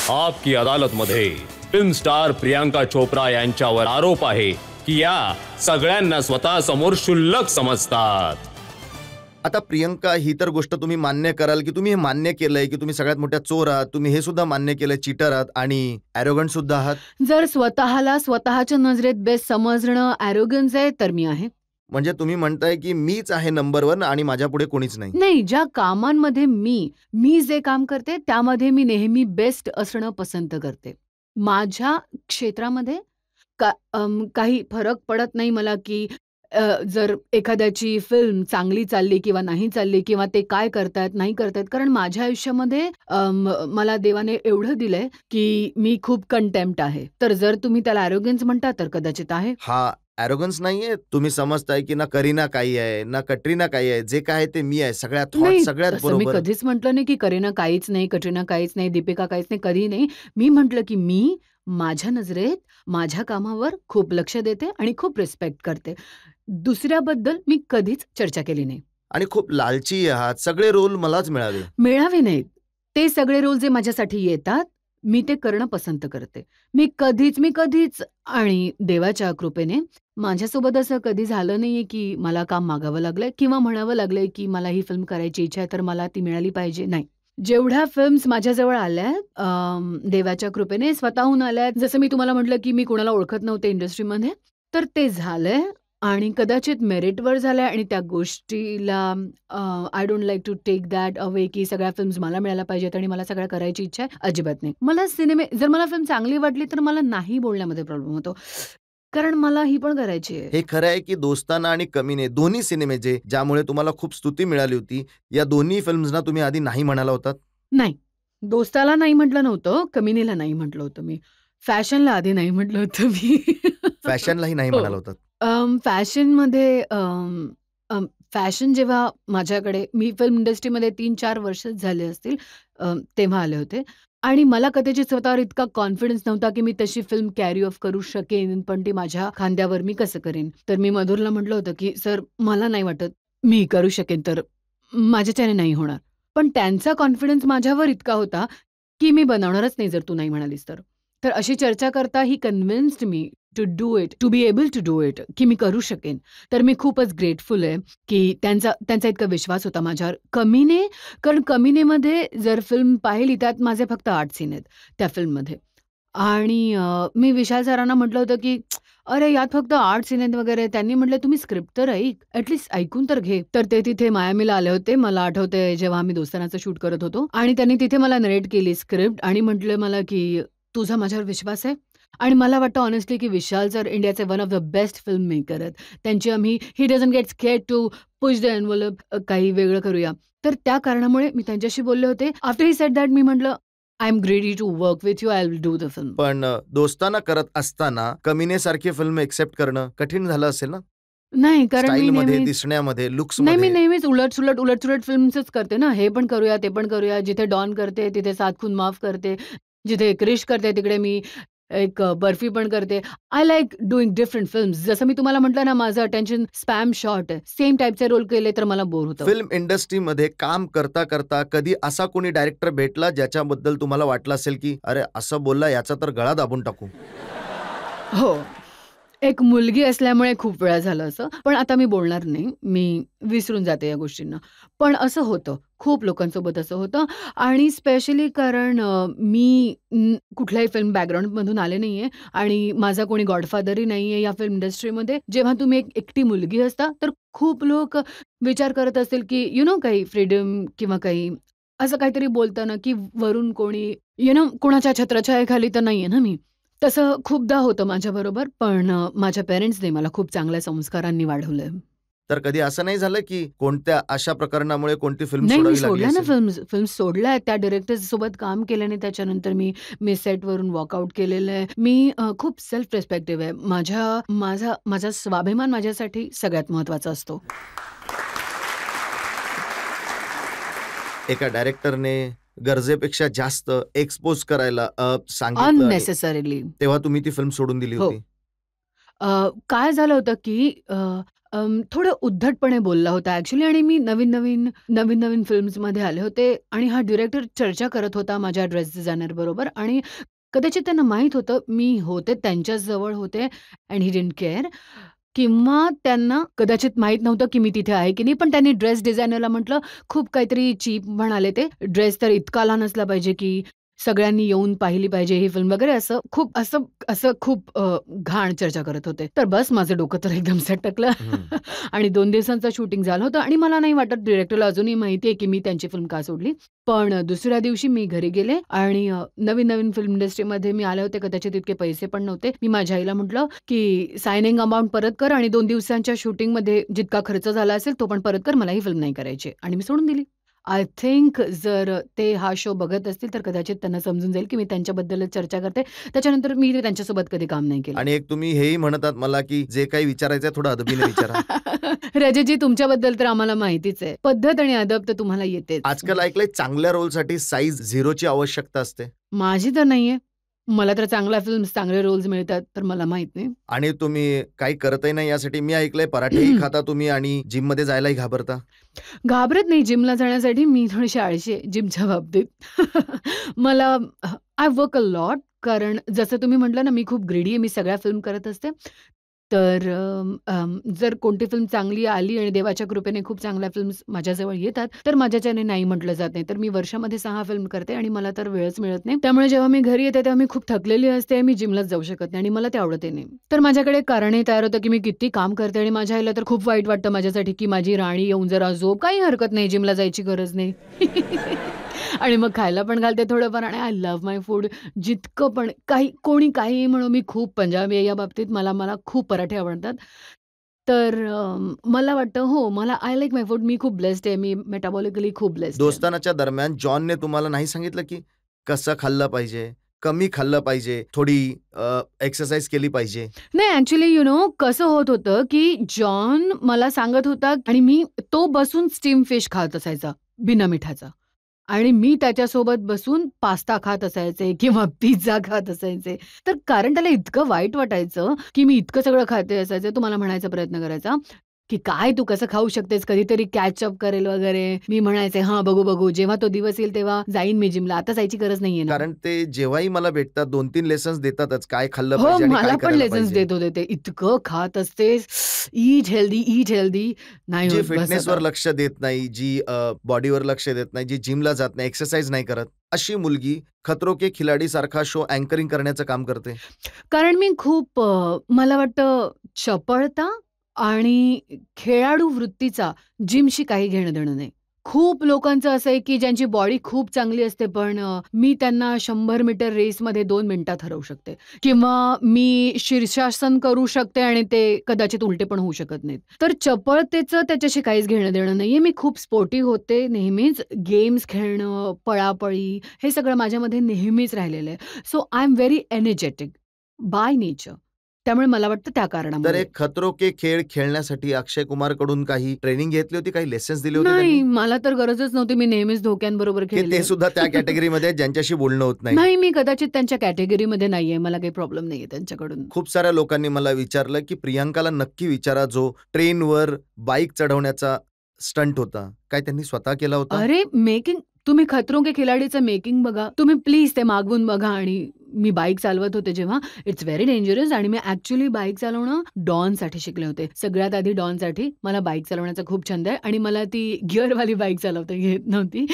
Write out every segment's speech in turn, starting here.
आपकी अदालत मध्ये film star Priyanka Chopra यांच्यावर आरोप आहे की या सगळ्यांना स्वतः समोर क्षुल्लक समजतात. आता प्रियंका, ही तर गोष्ट तुम्ही मान्य कराल की तुम्ही हे मान्य केलंय की तुम्ही सगळ्यात मोठ्या चोर आहात, तुम्ही हे सुद्धा मान्य केलंय चीटर आहात आणि ॲरोगंट सुद्धा आहात. जर स्वतःला स्वतःच्या नजरेत बेस्ट समजणं ॲरोगन्स आहे तर मी आहे. म्हणजे तुम्ही म्हणताय की मीच आहे नंबर 1 आणि माझ्या पुढे कोणीच नाही. नाही, ज्या कामांमध्ये मी जे काम करते त्यामध्ये मी नेहमी बेस्ट असणं पसंत करते. माझ्या क्षेत्रामध्ये काही फरक पडत नाही मला की जर एखाद्याची फिल्म चांगली चालली किंवा नाही चालली किंवा ते काय करतायत नाही करतायत, कारण माझ्या आयुष्यामध्ये मला देवाने एवढं दिलंय की मी खूप कंटेम्प्ट आहे. तर जर तुम्ही त्याला ॲरोगन्स म्हणता तर कदाचित आहे. हा ॲरोगन्स नाहीये. तुम्ही समजताय की ना करीना काही आहे ना कटरीना काही आहे, जे काय ते मी आहे. सगळ्यात हॉट, नाही, सगळ्यात तसं मी बरोबर. कधीच म्हटलं नाही की करीना काहीच नाही, कटरीना काहीच नाही, दीपिका काहीच नाही, कधी नाही. मी म्हटलं की मी माझ्या नजरेत माझ्या कामावर खूप लक्ष देते आणि खूप रिस्पेक्ट करते. दुसऱ्याबद्दल मी कधीच चर्चा केली नाही. आणि खूप लालची आहात, सगळे रोल मलाच मिळावे. मिळावे नाहीत. ते सगळे रोल जे माझ्यासाठी येतात, मी ते करणं पसंत करते. मी कधीच आणि देवाच्या कृपेने माझ्यासोबत असं कधी झालं नाहीये की मला काम मागावं लागलंय किंवा म्हणावं लागलंय की मला ही फिल्म करायची इच्छा आहे तर मला ती मिळाली पाहिजे. नाही. जेवढ्या फिल्म्स माझ्याजवळ आल्यात देवाच्या कृपेने स्वतःहून आल्यात. जसं मी तुम्हाला म्हटलं की मी कोणाला ओळखत नव्हते इंडस्ट्रीमध्ये, तर ते झालंय आणि कदाचित मेरिटवर झालंय आणि त्या गोष्टीला I don't like to take that away की सगळ्या फिल्म्स मला मिळायला पाहिजेत आणि मला सगळ्या करायची इच्छा आहे. अजिबात नाही. मला जर मला फिल्म चांगली वाटली तर मला नाही बोलण्यामध्ये प्रॉब्लेम होतो. कारण मला ही पण करायची आहे. हे खरं आहे की दोस्ताना आणि कमीने दोन्ही सिनेमे ज्यामुळे तुम्हाला खूप स्तुती मिळाली होती, या दोन्ही फिल्म्सना तुम्ही आधी नाही म्हणाला होतात? नाही. दोस्ताला नाही म्हटलं नव्हतं, कमीनीला नाही म्हटलं होतं मी. फॅशनला आधी नाही म्हटलं होतं मी. फॅशनलाही नाही हो. म्हणाला होतात. फॅशनमध्ये फॅशन जेव्हा माझ्याकडे मी फिल्म इंडस्ट्रीमध्ये 3-4 वर्षच झाले असतील तेव्हा आले होते आणि मला कदाचित स्वतःवर इतका कॉन्फिडन्स नव्हता की मी तशी फिल्म कॅरी ऑफ करू शकेन, पण ती माझ्या खांद्यावर मी कसं करेन? तर मी मधुरला म्हटलं होतं की "सर, मला नाही वाटत मी करू शकेन, तर माझ्याच्याने नाही होणार." पण त्यांचा कॉन्फिडन्स माझ्यावर इतका होता की "मी बनवणारच नाही जर तू नाही म्हणालीस तर." तर अशी चर्चा करता ही convinced me to do it, to be able to do it, की मी करू शकेन. तर मी खूपच ग्रेटफुल आहे की त्यांचा इतका विश्वास होता माझ्यावर. कारण कमीनेमध्ये जर फिल्म पाहिली त्यात माझे फक्त 8 सीन आहेत त्या फिल्ममध्ये आणि मी विशाल सरांना म्हटलं होतं की "अरे, यात फक्त 8 सीन आहेत वगैरे." त्यांनी म्हटलं, "तुम्ही स्क्रिप्ट तर ॲटलीस्ट ऐकून तर घे." तर ते तिथे मायामीला आले होते. मला आठवतंय जेव्हा आम्ही दोस्तानाचं शूट करत होतो आणि त्यांनी तिथे मला नरेट केली स्क्रिप्ट आणि म्हटलं मला की "तुझा माझ्यावर विश्वास आहे?" आणि मला वाटतं हॉनेस्टली की विशाल सर इंडियाचे one of the best film maker आहेत. त्यांची आम्ही he doesn't get scared to push the envelope काही वेगळं करूया. तर त्या कारणामुळे मी त्यांच्याशी बोलले होते. आफ्टर ही सेड दॅट मी म्हटलं, "I am ready to work with you. I will do the film." पण दोस्ताना करत असताना कमीनेसारखी फिल्म एक्सेप्ट करणं कठीण झालं असेल ना? नाही, कारण मी स्टाईलमध्ये, नेहमी दिसण्यामध्ये, नाही, मी लुक्समध्ये. नेहमीच उलट-सुलट फिल्म्सच करते ना. हे पण करूया, ते पण करूया. जिथे डॉन करते, तिथे सात खून माफ करते. जिथे क्रिश करते, तिकडे मी एक बर्फी पण करते. I like doing different films. जसं मी तुम्हाला म्हटलं ना, माझं अटेन्शन स्पॅम शॉर्ट आहे. सेम टाइपचे रोल केले तर मला बोर होतं. फिल्म इंडस्ट्रीमध्ये काम करता करता कधी असा कोणी डायरेक्टर भेटला ज्याच्याबद्दल तुम्हाला वाटलं असेल की अरे असं बोलला, याचा तर गळा दाबून टाकू? हो. एक मुलगी असल्यामुळे खूप वेळा झालं असं. पण आता मी बोलणार नाही. मी विसरून जाते या गोष्टींना. पण असं होतं. खूप लोकांसोबत असं होतं आणि स्पेशली कारण मी कुठल्याही फिल्म बॅकग्राऊंडमधून आले नाहीये आणि माझा कोणी गॉडफादरही नाहीये या फिल्म इंडस्ट्रीमध्ये. जेव्हा तुम्ही एक एकटी मुलगी असता, तर खूप लोक विचार करत असतील की काही फ्रीडम किंवा काही असं काहीतरी बोलताना की वरून कोणी कोणाच्या छत्रछायेखाली तर नाहीये ना मी. तसं खूपदा होतं माझ्याबरोबर. पण माझ्या पेरेंट्सने मला खूप चांगल्या संस्कारांनी वाढवलंय. तर कधी असं नाही झालं की कोणत्या अशा प्रकरणामुळे कोणती फिल्म नाही, मी सोडावी लागली सोडल्या ना असेल? फिल्म्स सोडल्या आहेत. त्या डायरेक्टर्ससोबत काम केल्याने त्याच्यानंतर मी सेटवरून वॉकआउट केलेलं आहे. मी खूप सेल्फ रिस्पेक्टिव्ह आहे. माझा स्वाभिमान माझ्यासाठी सगळ्यात महत्त्वाचा असतो. एका डायरेक्टरने गरजेपेक्षा जास्त एक्सपोज करायला सांगितलं आणि अननेसेसरीली. तेव्हा तुम्ही ती फिल्म सोडून दिली हो. होती. काय झालं होतं की थोडं उद्धटपणे बोलला होता ॲक्चुअली आणि मी नवीन फिल्म्समध्ये आले होते आणि हा डिरेक्टर चर्चा करत होता माझ्या ड्रेस डिझायनर बरोबर आणि कदाचित त्यांना माहीत होतं मी होते त्यांच्याच जवळ होते अँड ही डिडंट केअर किंवा त्यांना कदाचित माहीत नव्हतं की मी तिथे आहे की नाही. पण त्यांनी ड्रेस डिझायनरला म्हटलं, खूप काहीतरी चीप म्हणाले ते. ड्रेस तर इतका लहान असला पाहिजे की सगळ्यांनी येऊन पाहिली पाहिजे ही फिल्म वगैरे असं खूप घाण चर्चा करत होते. तर बस माझं डोकं तर एकदम सटकलं आणि 2 दिवसांचं शूटिंग झालं होतं आणि मला नाही वाटत डिरेक्टरला अजूनही माहिती आहे की मी त्यांची फिल्म का सोडली. पण दुसऱ्या दिवशी मी घरी गेले आणि नवीन फिल्म इंडस्ट्रीमध्ये मी आले होते. कदाचित इतके पैसे पण नव्हते. मी माझ्या आईला म्हटलं की सायनिंग अमाउंट परत कर आणि 2 दिवसांच्या शूटिंगमध्ये जितका खर्च झाला असेल तो पण परत कर. मला ही फिल्म नाही करायची आणि मी सोडून दिली. आय थिंक जर ते हा शो बघत असतील तर कदाचित त्यांना समजून जाईल की मी त्यांच्याबद्दलच चर्चा करते. त्याच्यानंतर मी त्यांच्यासोबत कधी काम नाही केलं. आणि एक तुम्ही हेही म्हणतात मला की जे काही विचारायचं आहे थोडं अदबीने विचारा. रजतजी, तुमच्याबद्दल तर आम्हाला माहितीच आहे. पद्धत आणि अदब तर तुम्हाला येतेच. आजकाल ऐकलंय चांगल्या रोलसाठी साईज 0ची आवश्यकता असते. माझी तर नाहीये. मला तर चांगल्या फिल्म्स, चांगले रोल्स मिळतात तर मला माहित नाही. आणि तुम्ही काही करतही नाही यासाठी. मी ऐकलंय पराठेही खाता तुम्ही आणि जिम मध्ये जायलाही घाबरता. घाबरत नाही जिमला जाण्यासाठी. मी थोडीशी आळशी आहे जिमच्या बाबतीत. मला आय वर्क अ लॉट कारण जसं तुम्ही म्हटलं ना, मी खूप ग्रीडी आहे. मी सगळ्या फिल्म करत असते. तर जर कोणती फिल्म चांगली आली आणि देवाच्या कृपेने खूप चांगल्या फिल्म्स माझ्याजवळ येतात, तर माझ्याच्याने नाही म्हटलं जात नाही. तर मी वर्षामध्ये 6 फिल्म करते आणि मला तर वेळच मिळत नाही. त्यामुळे जेव्हा मी घरी येते तेव्हा मी खूप थकलेली असते. मी जिमलाच जाऊ शकत नाही आणि मला ते आवडतही नाही. तर माझ्याकडे एक कारणही तयार होतं की मी किती काम करते आणि माझ्या आईला तर खूप वाईट वाटतं माझ्यासाठी की माझी राणी येऊन जरा झोप. काही हरकत नाही, जिमला जायची गरज नाही. आणि मग खायला पण घालते थोडंफार आणि आय लव्ह माय फूड. जितकं पण कोणी काहीही म्हणो, मी खूप पंजाबी आहे या बाबतीत. मला खूप पराठे आवडतात. तर मला वाटतं हो, मला आय लाइक माय फूड. मी खूप ब्लेस्ड आहे. मी मेटाबॉलिकली खूप ब्लेस्ड आहे. दोस्तानाच्या दरम्यान जॉनने तुम्हाला नाही सांगितलं की कसं खाल्लं पाहिजे, कमी खाल्लं पाहिजे, थोडी एक्सरसाइज केली पाहिजे? नाही, ॲक्चुअली कसं होत होतं, की जॉन मला सांगत होता आणि तो बसून स्टीम फिश खात असायचा, बिना मिठाचा. आणि मी त्याच्यासोबत बसून पास्ता खात असायचे किंवा पिझ्झा खात असायचे. तर कारण त्याला इतकं वाईट वाटायचं, की मी इतकं सगळं खाते असायचे. तो मला म्हणायचा प्रयत्न करायचा, की "काय तू कसं खाऊ शकतेस? कधीतरी कॅच अप करेल वगैरे." मी म्हणायचे, "हां, बघू. जेव्हा तो दिवस येईल तेव्हा जाईन मी जिमला. आता जायची गरज नाहीये ना." कारण ते जेव्हाही मला भेटतात 2-3 लेसन्स देतातच. काय खाल्लं हो, पाहिजे आणि मला काय पण करायला लेसन्स पाहिजे. देत होते ते. "इतकं खात असतेस, ईट हेल्दी." नाही जी होत बस फिटनेसवर आता. लक्ष देत नाही, जी बॉडीवर लक्ष देत नाही, जी जिमला जात नाही, एक्सरसाइज नाही करत, अशी मुलगी खतरो के खिलाडी सारखा शो अँकरिंग करण्याचं काम करते. कारण मी खूप मला वाटतं चपळता आणि खेळाडू वृत्तीचा जिमशी काही घेणं-देणं नाही. खूप लोकांचं असं आहे, की ज्यांची बॉडी खूप चांगली असते, पण मी त्यांना 100 मीटर रेसमध्ये 2 मिनिटात हरवू शकते किंवा मी शीर्षासन करू शकते आणि ते कदाचित उलटे पण होऊ शकत नाहीत. तर चपळतेचं त्याच्याशी काहीच घेणं-देणं नाहीये. मी खूप स्पोर्टिव्ह होते नेहमीच. गेम्स खेळणं, पळापळी हे सगळं माझ्यामध्ये नेहमीच राहिलेलं आहे. So I am very energetic by nature. त्यामुळे मला वाटतं त्या तर कारणामुळे. एक खतरो के खेळ खेळण्यासाठी अक्षय कुमार कडून काही ट्रेनिंग घेतली होती, काही लेसन्स दिले होते नाही, त्यांनी? मला तर गरजच नव्हती. मी नेहमीच धोक्यांबरोबर की ते खेळले. सुद्धा त्या कॅटेगरीमध्ये आहेत ज्यांच्याशी बोलणं होत नाही? नाही, मी कदाचित त्यांच्या कॅटेगरीमध्ये नाहीये. मला काही प्रॉब्लेम नाहीये त्यांच्याकडून. खूप साऱ्या लोकांनी मला विचारलं की प्रियांकाला नक्की विचारा जो ट्रेनवर बाईक चढवण्याचा स्टंट होता. काय त्यांनी स्वतः केला होता? अरे, तुम्ही खतरों के खिलाडीचं मेकिंग बघा. तुम्ही प्लीज ते मागवून बघा आणि मी बाईक चालवत होते जेव्हा, इट्स व्हेरी डेंजरस आणि मी ॲक्चुअली बाईक चालवणं डॉनसाठी शिकले होते. सगळ्यात आधी डॉनसाठी. मला बाईक चालवण्याचा खूप छंद आहे आणि मला ती गिअरवाली बाईक चालवता येत नव्हती.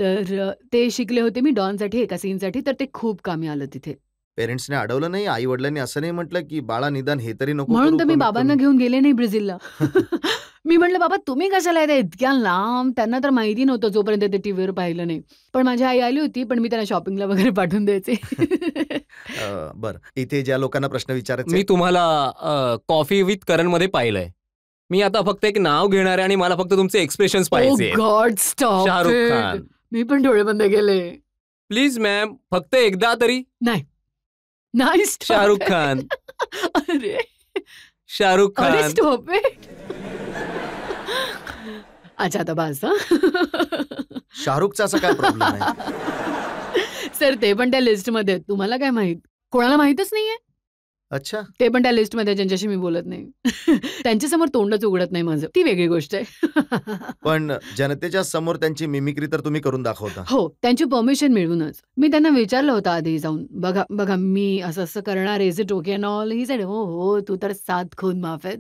तर ते शिकले होते मी डॉनसाठी एका सीनसाठी. तर ते खूप कामी आलं तिथे. पेरेंट्सने अडवलं नाही? आई-वडिलांनी असं नाही म्हटलं की बाळा निदान हे तरी नको म्हणून करू तर मी कमीत बाबांना कमी? घेऊन गेले नाही ब्राझीलला. मी म्हटलं, "बाबा तुम्ही कशाला येताय इतक्या लांब?" त्यांना तर माहिती नव्हतं जोपर्यंत ते टीव्हीवर पाहिलं नाही. पण माझी आई आली होती, पण मी त्यांना शॉपिंगला वगैरे पाठवून द्यायचे. बरं. इथे ज्या लोकांना प्रश्न विचारायचे मी तुम्हाला कॉफी विथ करणमध्ये पाहिलंय. मी आता फक्त एक नाव घेणार आहे आणि मला फक्त तुमचे एक्सप्रेशन्स ओह पाहिजे. God stop Shahrukh it. Khan. मी पण डोळे बंद केले. प्लीज मॅम, फक्त एकदा तरी. नाही स्टॉप शाहरुख इट. खान. अरे शाहरुख अरे खान. Stop it. अच्छा आता बस हं. शाहरुखचा असा काय प्रॉब्लेम आहे? सर ते पण त्या लिस्टमध्ये आहेत. तुम्हाला काय माहित? कोणाला माहीतच नाहीये? अच्छा. ते पण त्या लिस्टमध्ये ज्यांच्याशी मी बोलत नाही. त्यांच्यासमोर तोंडच उघडत नाही माझं. ती वेगळी गोष्ट आहे. पण जनतेच्या समोर त्यांची मिमिक्री तर तुम्ही करून दाखवता. हो, त्यांची परमिशन मिळवूनच. मी त्यांना विचारलं होतं आधी जाऊन, "बघा, बघा मी असं-असं करणार, is it okay end all?" He said, "हो, हो, तू तर 7 खून माफ आहेत."